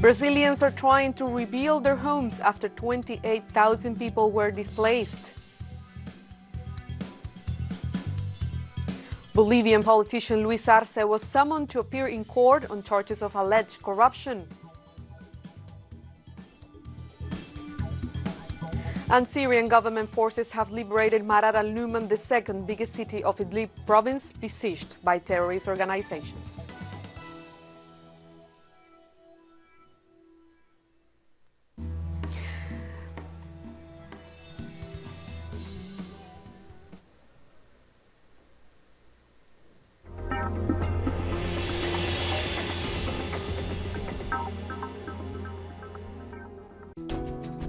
Brazilians are trying to rebuild their homes after 28,000 people were displaced. Bolivian politician Luis Arce was summoned to appear in court on charges of alleged corruption. And Syrian government forces have liberated Marar al-Numan, the second biggest city of Idlib province, besieged by terrorist organizations.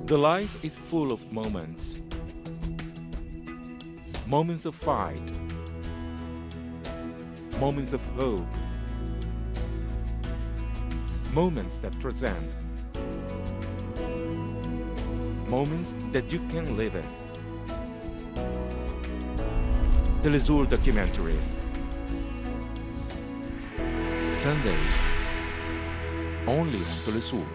The life is full of moments. Moments of fight. Moments of hope. Moments that transcend. Moments that you can live in. Telesur documentaries. Sundays. Only on Telesur.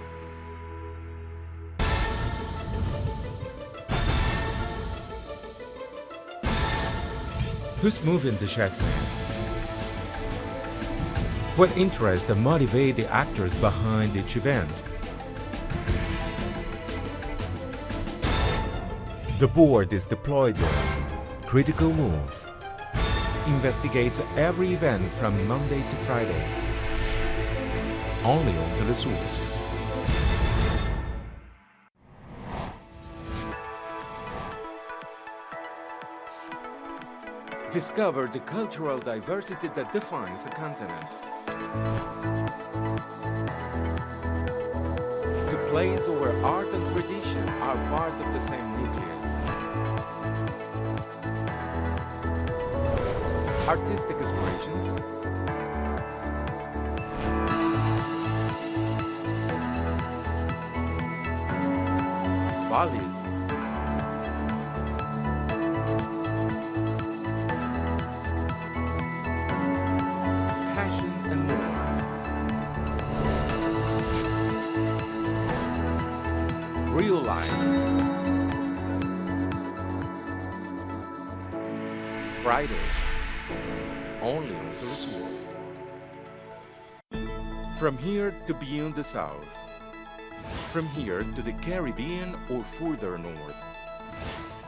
Who's moving the chess man? What interests and motivate the actors behind each event? The board is deployed there. Critical move. Investigates every event from Monday to Friday. Only on Telesur. Discover the cultural diversity that defines a continent. The place where art and tradition are part of the same nucleus. Artistic aspirations. Values. Real life. Fridays, only on Telesur. From here to beyond the south. From here to the Caribbean or further north.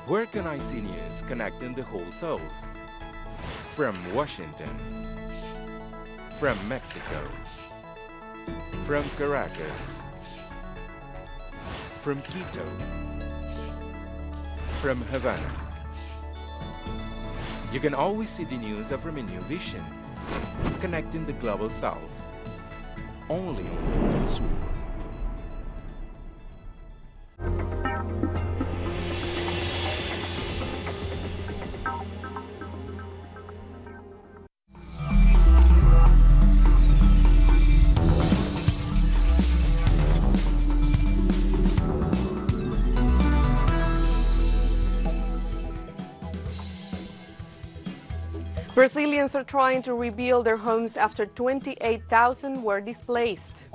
Where can I see news connecting the whole south? From Washington. From Mexico. From Caracas. From Quito, from Havana. You can always see the news from a new vision, connecting the global south, only on Telesur. Brazilians are trying to rebuild their homes after 28,000 were displaced.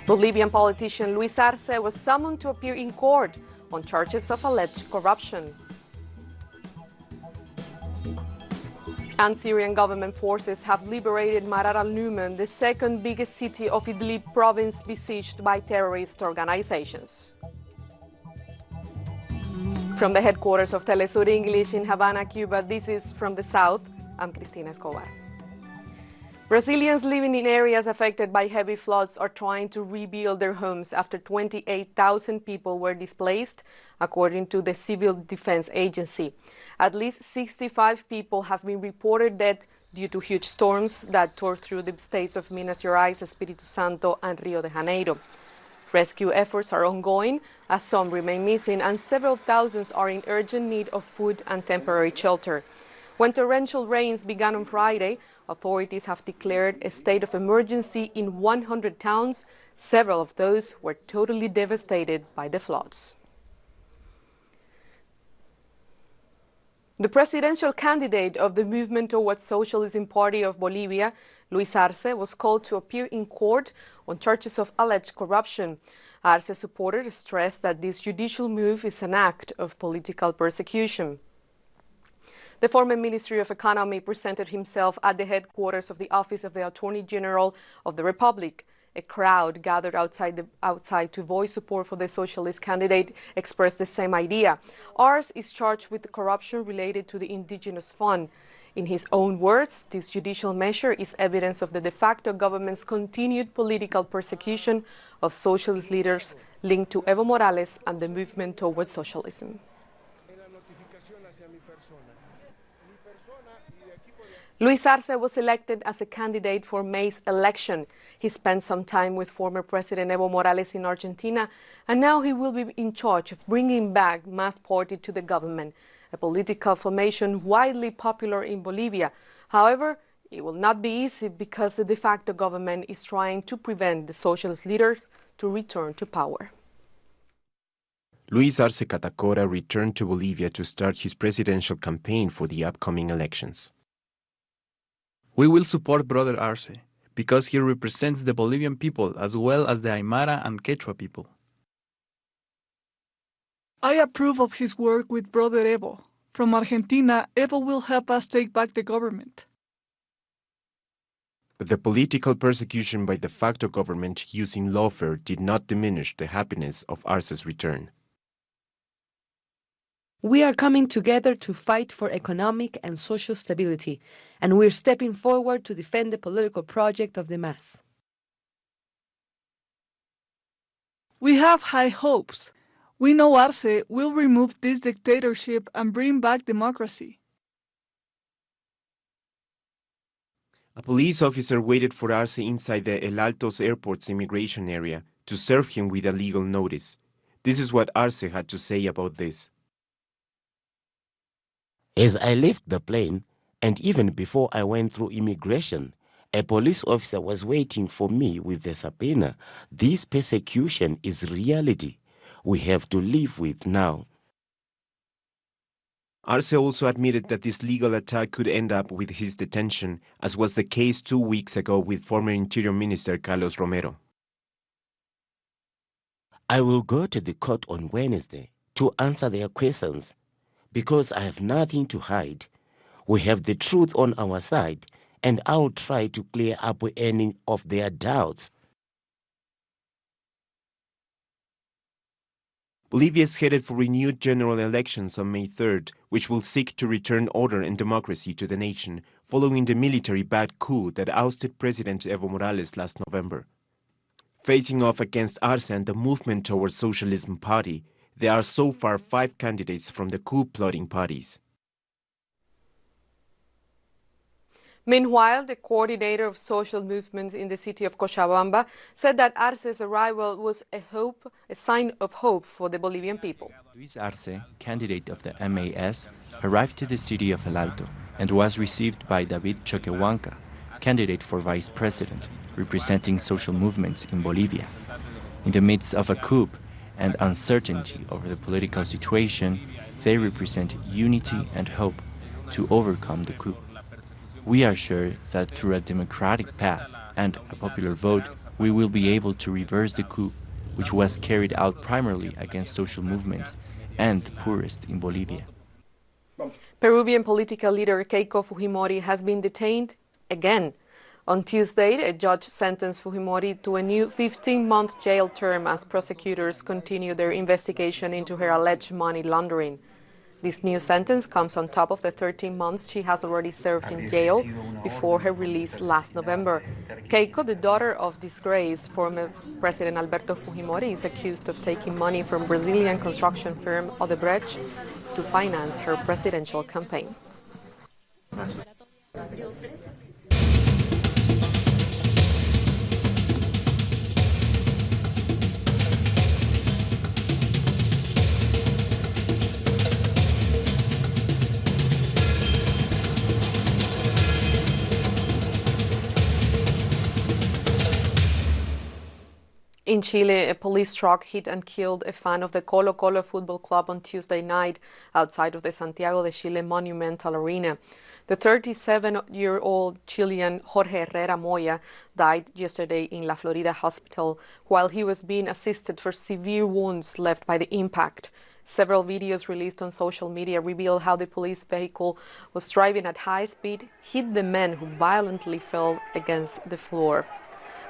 Bolivian politician Luis Arce was summoned to appear in court on charges of alleged corruption. And Syrian government forces have liberated Marar al-Numan, the second biggest city of Idlib province, besieged by terrorist organizations. From the headquarters of Telesur English in Havana, Cuba, this is From the South. I'm Cristina Escobar. Brazilians living in areas affected by heavy floods are trying to rebuild their homes after 28,000 people were displaced, according to the Civil Defense Agency. At least 65 people have been reported dead due to huge storms that tore through the states of Minas Gerais, Espírito Santo, and Rio de Janeiro. Rescue efforts are ongoing as some remain missing and several thousands are in urgent need of food and temporary shelter. When torrential rains began on Friday, authorities have declared a state of emergency in 100 towns. Several of those were totally devastated by the floods. The presidential candidate of the Movement Towards Socialism Party of Bolivia, Luis Arce, was called to appear in court on charges of alleged corruption. Arce's supporters stressed that this judicial move is an act of political persecution. The former Ministry of Economy presented himself at the headquarters of the Office of the Attorney General of the Republic. A crowd gathered outside to voice support for the socialist candidate expressed the same idea. Arce is charged with corruption related to the indigenous fund. In his own words, this judicial measure is evidence of the de facto government's continued political persecution of socialist leaders linked to Evo Morales and the movement towards socialism. Luis Arce was elected as a candidate for May's election. He spent some time with former President Evo Morales in Argentina, and now he will be in charge of bringing back Mas Party to the government, a political formation widely popular in Bolivia. However, it will not be easy because the de facto government is trying to prevent the socialist leaders to return to power. Luis Arce Catacora returned to Bolivia to start his presidential campaign for the upcoming elections. We will support Brother Arce because he represents the Bolivian people as well as the Aymara and Quechua people. I approve of his work with Brother Evo. From Argentina, Evo will help us take back the government. But the political persecution by de facto government using lawfare did not diminish the happiness of Arce's return. We are coming together to fight for economic and social stability, and we're stepping forward to defend the political project of the Mas. We have high hopes. We know Arce will remove this dictatorship and bring back democracy. A police officer waited for Arce inside the El Altos Airport's immigration area to serve him with a legal notice. This is what Arce had to say about this. As I left the plane, and even before I went through immigration, a police officer was waiting for me with a subpoena. This persecution is reality we have to live with now. Arce also admitted that this legal attack could end up with his detention, as was the case 2 weeks ago with former Interior Minister Carlos Romero. I will go to the court on Wednesday to answer their questions because I have nothing to hide. We have the truth on our side, and I'll try to clear up any of their doubts. Bolivia is headed for renewed general elections on May 3rd, which will seek to return order and democracy to the nation, following the military-backed coup that ousted President Evo Morales last November. Facing off against Arce and the Movement Towards Socialism Party, there are so far 5 candidates from the coup-plotting parties. Meanwhile, the coordinator of social movements in the city of Cochabamba said that Arce's arrival was a sign of hope for the Bolivian people. Luis Arce, candidate of the MAS, arrived to the city of El Alto and was received by David Choquehuanca, candidate for vice president, representing social movements in Bolivia. In the midst of a coup and uncertainty over the political situation, they represent unity and hope to overcome the coup. We are sure that through a democratic path and a popular vote, we will be able to reverse the coup, which was carried out primarily against social movements and the poorest in Bolivia. Peruvian political leader Keiko Fujimori has been detained again. On Tuesday, a judge sentenced Fujimori to a new 15-month jail term as prosecutors continue their investigation into her alleged money laundering. This new sentence comes on top of the 13 months she has already served in jail before her release last November. Keiko, the daughter of disgraced former President Alberto Fujimori, is accused of taking money from Brazilian construction firm Odebrecht to finance her presidential campaign. In Chile, a police truck hit and killed a fan of the Colo-Colo football club on Tuesday night outside of the Santiago de Chile Monumental Arena. The 37-year-old Chilean Jorge Herrera Moya died yesterday in La Florida hospital while he was being assisted for severe wounds left by the impact. Several videos released on social media reveal how the police vehicle was driving at high speed, hit the man who violently fell against the floor.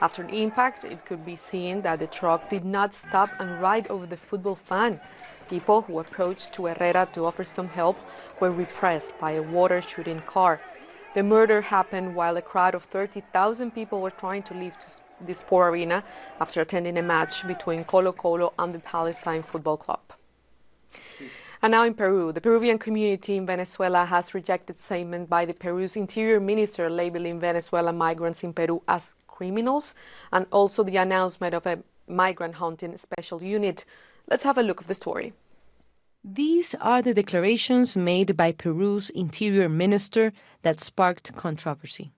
After the impact, it could be seen that the truck did not stop and ride over the football fan. People who approached to Herrera to offer some help were repressed by a water-shooting car. The murder happened while a crowd of 30,000 people were trying to leave the sport arena after attending a match between Colo-Colo and the Palestine Football Club. And now in Peru, the Peruvian community in Venezuela has rejected statement by the Peru's interior minister labeling Venezuelan migrants in Peru as criminals, and also the announcement of a migrant hunting special unit. Let's have a look at the story. These are the declarations made by Peru's interior minister that sparked controversy.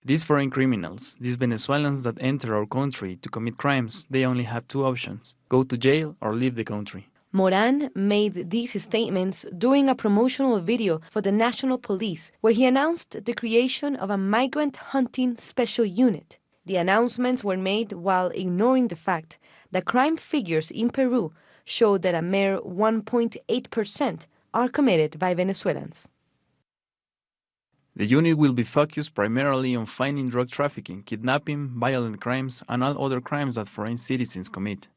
These foreign criminals, these Venezuelans that enter our country to commit crimes, they only have two options: go to jail or leave the country. Moran made these statements during a promotional video for the National Police, where he announced the creation of a migrant hunting special unit. The announcements were made while ignoring the fact that crime figures in Peru show that a mere 1.8% are committed by Venezuelans. The unit will be focused primarily on fighting drug trafficking, kidnapping, violent crimes, and all other crimes that foreign citizens commit.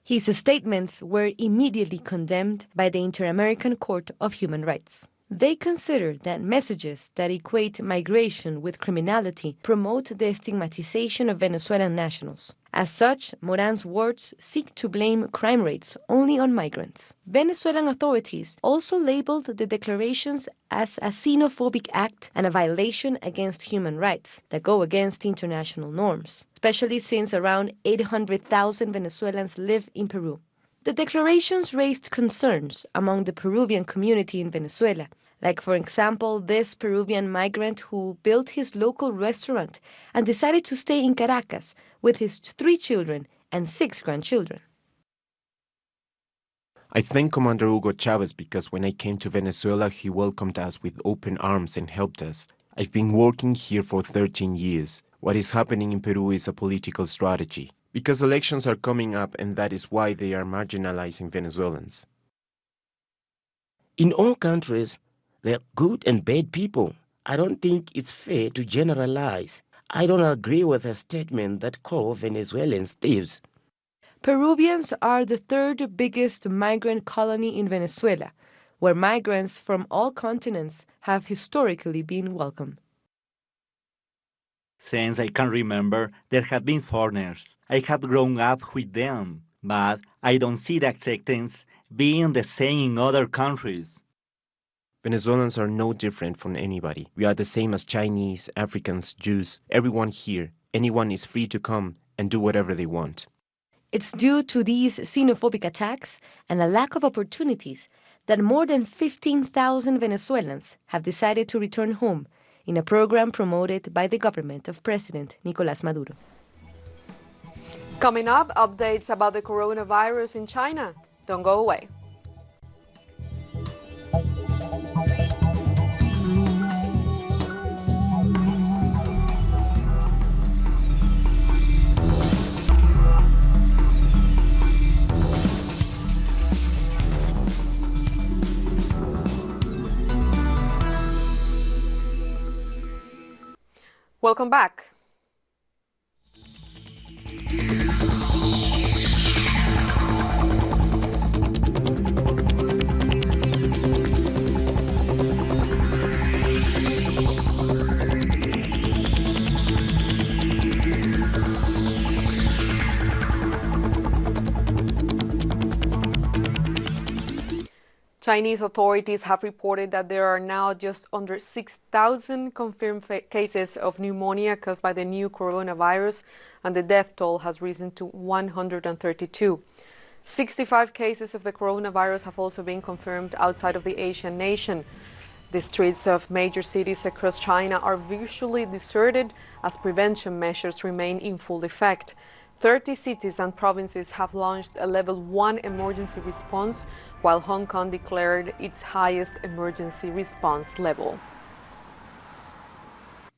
His statements were immediately condemned by the Inter-American Court of Human Rights. They consider that messages that equate migration with criminality promote the stigmatization of Venezuelan nationals. As such, Moran's words seek to blame crime rates only on migrants. Venezuelan authorities also labeled the declarations as a xenophobic act and a violation against human rights that go against international norms, especially since around 800,000 Venezuelans live in Peru. The declarations raised concerns among the Peruvian community in Venezuela, like, for example, this Peruvian migrant who built his local restaurant and decided to stay in Caracas with his 3 children and 6 grandchildren. I thank Commander Hugo Chavez because when I came to Venezuela, he welcomed us with open arms and helped us. I've been working here for 13 years. What is happening in Peru is a political strategy, because elections are coming up and that is why they are marginalizing Venezuelans. In all countries, there are good and bad people. I don't think it's fair to generalize. I don't agree with a statement that calls Venezuelans thieves. Peruvians are the 3rd biggest migrant colony in Venezuela, where migrants from all continents have historically been welcome. Since I can remember, there have been foreigners. I have grown up with them, but I don't see the acceptance being the same in other countries. Venezuelans are no different from anybody. We are the same as Chinese, Africans, Jews, everyone here. Anyone is free to come and do whatever they want. It's due to these xenophobic attacks and a lack of opportunities that more than 15,000 Venezuelans have decided to return home in a program promoted by the government of President Nicolás Maduro. Coming up, updates about the coronavirus in China. Don't go away. Welcome back. Chinese authorities have reported that there are now just under 6,000 confirmed cases of pneumonia caused by the new coronavirus, and the death toll has risen to 132. 65 cases of the coronavirus have also been confirmed outside of the Asian nation. The streets of major cities across China are virtually deserted as prevention measures remain in full effect. 30 cities and provinces have launched a level 1 emergency response, while Hong Kong declared its highest emergency response level.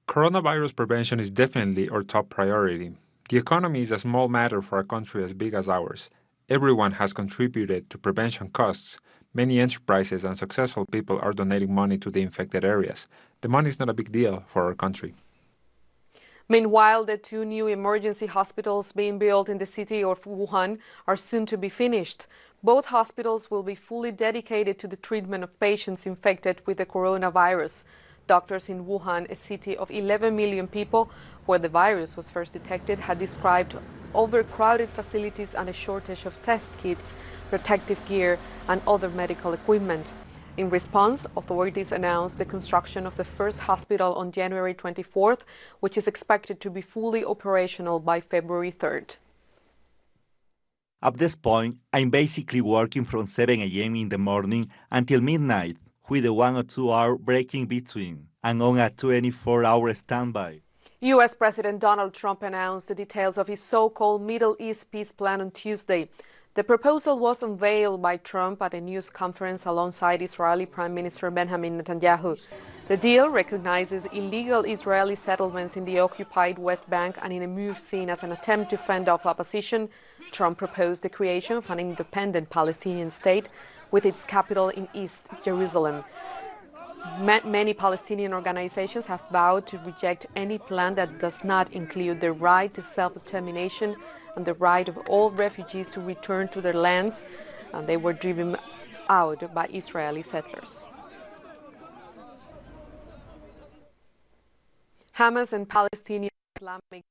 Coronavirus prevention is definitely our top priority. The economy is a small matter for a country as big as ours. Everyone has contributed to prevention costs. Many enterprises and successful people are donating money to the infected areas. The money is not a big deal for our country. Meanwhile, the 2 new emergency hospitals being built in the city of Wuhan are soon to be finished. Both hospitals will be fully dedicated to the treatment of patients infected with the coronavirus. Doctors in Wuhan, a city of 11 million people, where the virus was first detected, had described overcrowded facilities and a shortage of test kits, protective gear, and other medical equipment. In response, authorities announced the construction of the first hospital on January 24th, which is expected to be fully operational by February 3rd. At this point, I'm basically working from 7 a.m. in the morning until midnight, with a 1 or 2 hour break in between, and on a 24-hour standby. U.S. President Donald Trump announced the details of his so-called Middle East peace plan on Tuesday. The proposal was unveiled by Trump at a news conference alongside Israeli Prime Minister Benjamin Netanyahu. The deal recognizes illegal Israeli settlements in the occupied West Bank, and in a move seen as an attempt to fend off opposition, Trump proposed the creation of an independent Palestinian state with its capital in East Jerusalem. Many Palestinian organizations have vowed to reject any plan that does not include the right to self-determination and the right of all refugees to return to their lands, and they were driven out by Israeli settlers. Hamas and Palestinian Islamic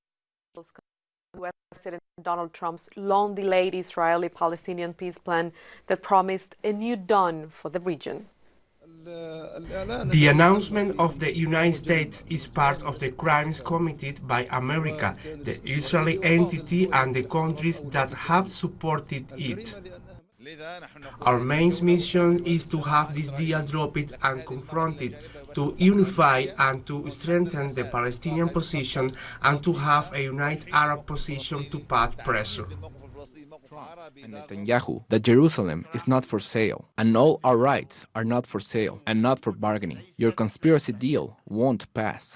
President Donald Trump's long-delayed Israeli-Palestinian peace plan that promised a new dawn for the region. The announcement of the United States is part of the crimes committed by America, the Israeli entity, and the countries that have supported it. Our main mission is to have this deal dropped and confronted, to unify and to strengthen the Palestinian position, and to have a united Arab position to put pressure. And Netanyahu, that Jerusalem is not for sale, and all our rights are not for sale and not for bargaining. Your conspiracy deal won't pass.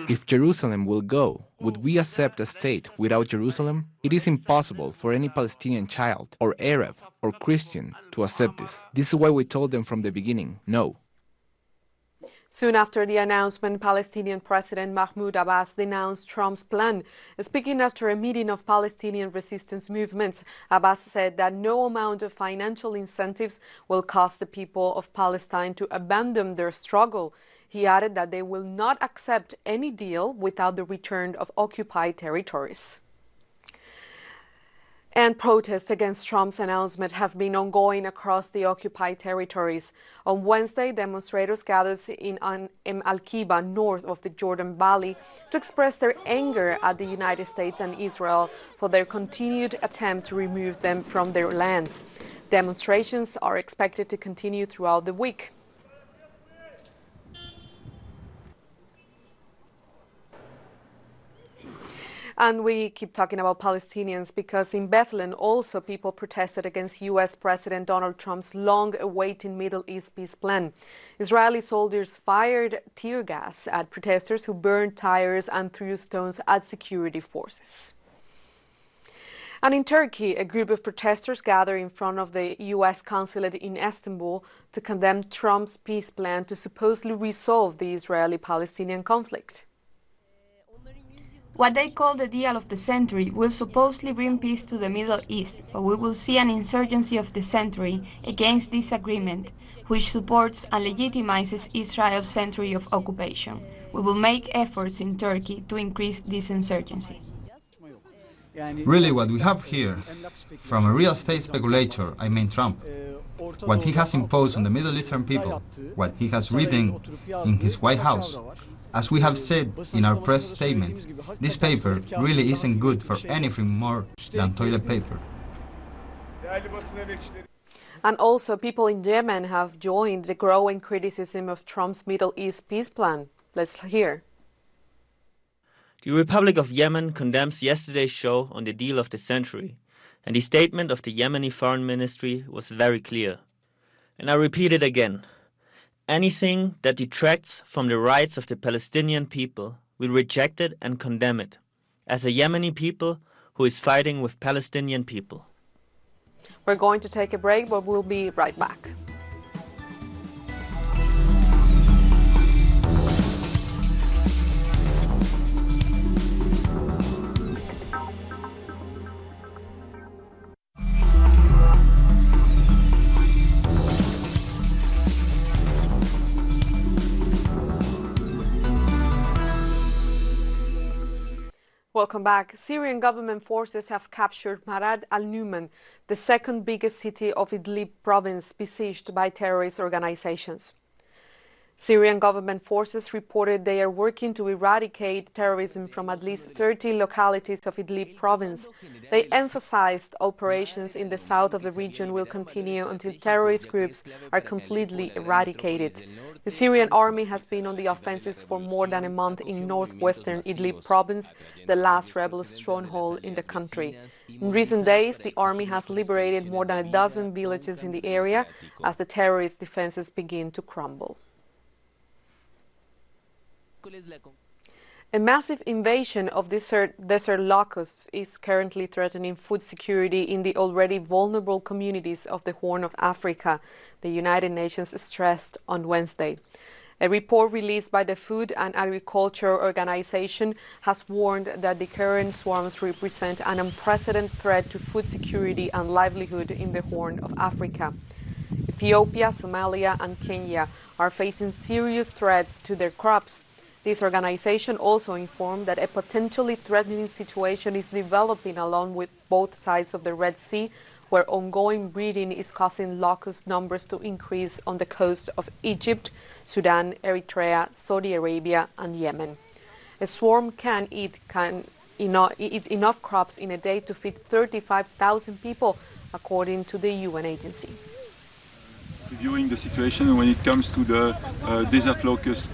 If Jerusalem will go, would we accept a state without Jerusalem? It is impossible for any Palestinian child, or Arab, or Christian to accept this. This is why we told them from the beginning, no. Soon after the announcement, Palestinian President Mahmoud Abbas denounced Trump's plan. Speaking after a meeting of Palestinian resistance movements, Abbas said that no amount of financial incentives will cause the people of Palestine to abandon their struggle. He added that they will not accept any deal without the return of occupied territories. And protests against Trump's announcement have been ongoing across the occupied territories. On Wednesday, demonstrators gathered in Al-Kiba, north of the Jordan Valley, to express their anger at the United States and Israel for their continued attempt to remove them from their lands. Demonstrations are expected to continue throughout the week. And we keep talking about Palestinians because in Bethlehem also people protested against U.S. President Donald Trump's long-awaited Middle East peace plan. Israeli soldiers fired tear gas at protesters who burned tires and threw stones at security forces. And in Turkey, a group of protesters gathered in front of the U.S. consulate in Istanbul to condemn Trump's peace plan to supposedly resolve the Israeli-Palestinian conflict. What they call the deal of the century will supposedly bring peace to the Middle East, but we will see an insurgency of the century against this agreement, which supports and legitimizes Israel's century of occupation. We will make efforts in Turkey to increase this insurgency. Really, what we have here, from a real estate speculator, I mean Trump, what he has imposed on the Middle Eastern people, what he has written in his White House. As we have said in our press statement, this paper really isn't good for anything more than toilet paper. And also, people in Yemen have joined the growing criticism of Trump's Middle East peace plan. Let's hear. The Republic of Yemen condemns yesterday's show on the deal of the century, and the statement of the Yemeni Foreign Ministry was very clear. And I repeat it again. Anything that detracts from the rights of the Palestinian people, we reject it and condemn it, as a Yemeni people who is fighting with Palestinian people. We're going to take a break, but we'll be right back. Welcome back. Syrian government forces have captured Marad al-Numan, the second biggest city of Idlib province besieged by terrorist organizations. Syrian government forces reported they are working to eradicate terrorism from at least 30 localities of Idlib province. They emphasized operations in the south of the region will continue until terrorist groups are completely eradicated. The Syrian army has been on the offensive for more than a month in northwestern Idlib province, the last rebel stronghold in the country. In recent days, the army has liberated more than a dozen villages in the area as the terrorist defenses begin to crumble. A massive invasion of desert locusts is currently threatening food security in the already vulnerable communities of the Horn of Africa, the United Nations stressed on Wednesday. A report released by the Food and Agriculture Organization has warned that the current swarms represent an unprecedented threat to food security and livelihood in the Horn of Africa. Ethiopia, Somalia, and Kenya are facing serious threats to their crops. This organization also informed that a potentially threatening situation is developing along with both sides of the Red Sea, where ongoing breeding is causing locust numbers to increase on the coast of Egypt, Sudan, Eritrea, Saudi Arabia, and Yemen. A swarm can eat enough crops in a day to feed 35,000 people, according to the UN agency. Reviewing the situation when it comes to the desert locust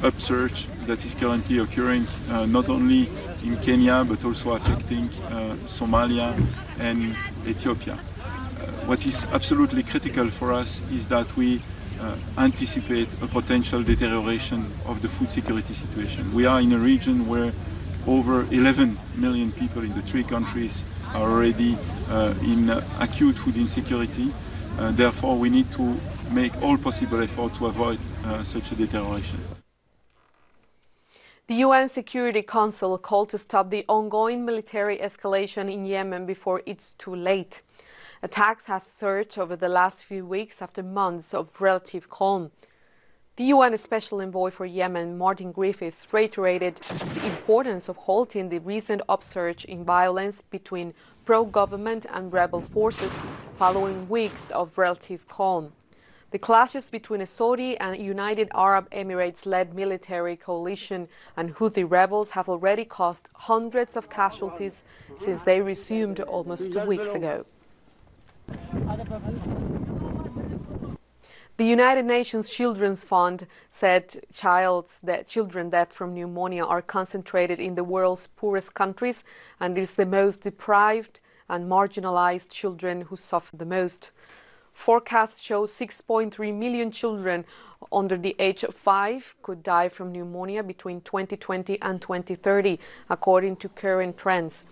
upsurge that is currently occurring not only in Kenya but also affecting Somalia and Ethiopia. What is absolutely critical for us is that we anticipate a potential deterioration of the food security situation. We are in a region where over 11 million people in the three countries are already in acute food insecurity. Therefore, we need to make all possible effort to avoid such a deterioration. The UN Security Council called to stop the ongoing military escalation in Yemen before it's too late. Attacks have surged over the last few weeks after months of relative calm. The UN Special Envoy for Yemen, Martin Griffiths, reiterated the importance of halting the recent upsurge in violence between pro-government and rebel forces following weeks of relative calm. The clashes between a Saudi and United Arab Emirates-led military coalition and Houthi rebels have already caused hundreds of casualties since they resumed almost 2 weeks ago. The United Nations Children's Fund said children deaths from pneumonia are concentrated in the world's poorest countries, and it is the most deprived and marginalized children who suffer the most. Forecasts show 6.3 million children under the age of 5 could die from pneumonia between 2020 and 2030, according to current trends.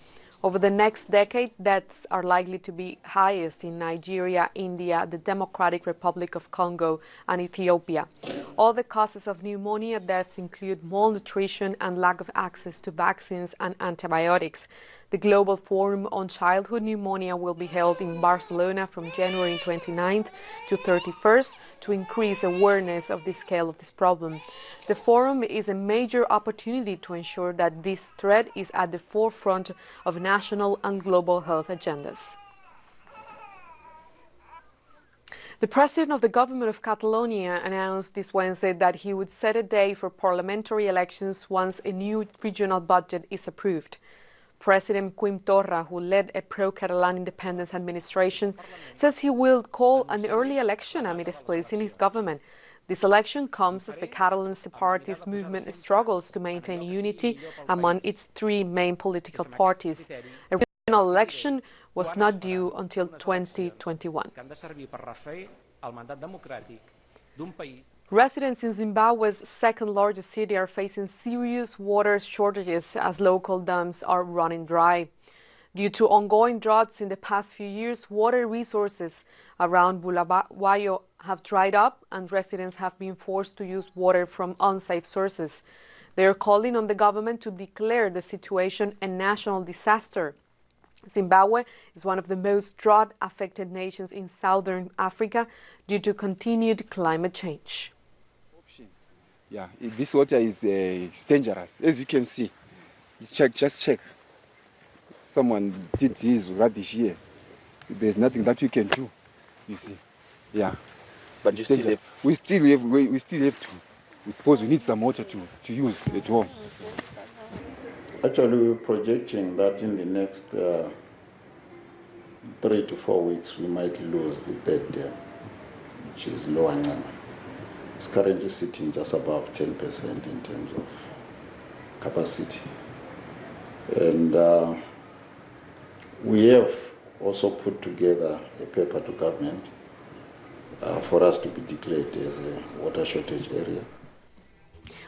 Over the next decade, deaths are likely to be highest in Nigeria, India, the Democratic Republic of Congo, and Ethiopia. All the causes of pneumonia deaths include malnutrition and lack of access to vaccines and antibiotics. The Global Forum on Childhood Pneumonia will be held in Barcelona from January 29th to 31st to increase awareness of the scale of this problem. The forum is a major opportunity to ensure that this threat is at the forefront of national and global health agendas. The president of the government of Catalonia announced this Wednesday that he would set a day for parliamentary elections once a new regional budget is approved. President Quim Torra, who led a pro-Catalan independence administration, says he will call an early election amid splits in his government. This election comes as the Catalan separatist movement struggles to maintain unity among its three main political parties. A regional election was not due until 2021. Residents in Zimbabwe's second-largest city are facing serious water shortages as local dams are running dry. Due to ongoing droughts in the past few years, water resources around Bulawayo have dried up and residents have been forced to use water from unsafe sources. They are calling on the government to declare the situation a national disaster. Zimbabwe is one of the most drought-affected nations in southern Africa due to continued climate change. Yeah, this water is dangerous. As you can see, just check. Someone did his rubbish here. There's nothing that we can do, you see. Yeah. But you still have... We still have to, because we need some water to use at home. Actually, we're projecting that in the next 3 to 4 weeks, we might lose the third dam, which is Lower Ngama. It's currently sitting just above 10% in terms of capacity. And we have also put together a paper to government for us to be declared as a water shortage area.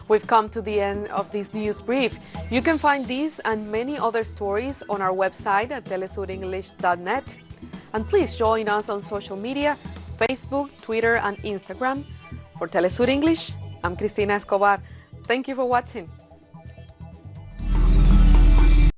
We've come to the end of this news brief. You can find these and many other stories on our website at telesurenglish.net. And please join us on social media, Facebook, Twitter, and Instagram. For Telesur English, I'm Cristina Escobar. Thank you for watching.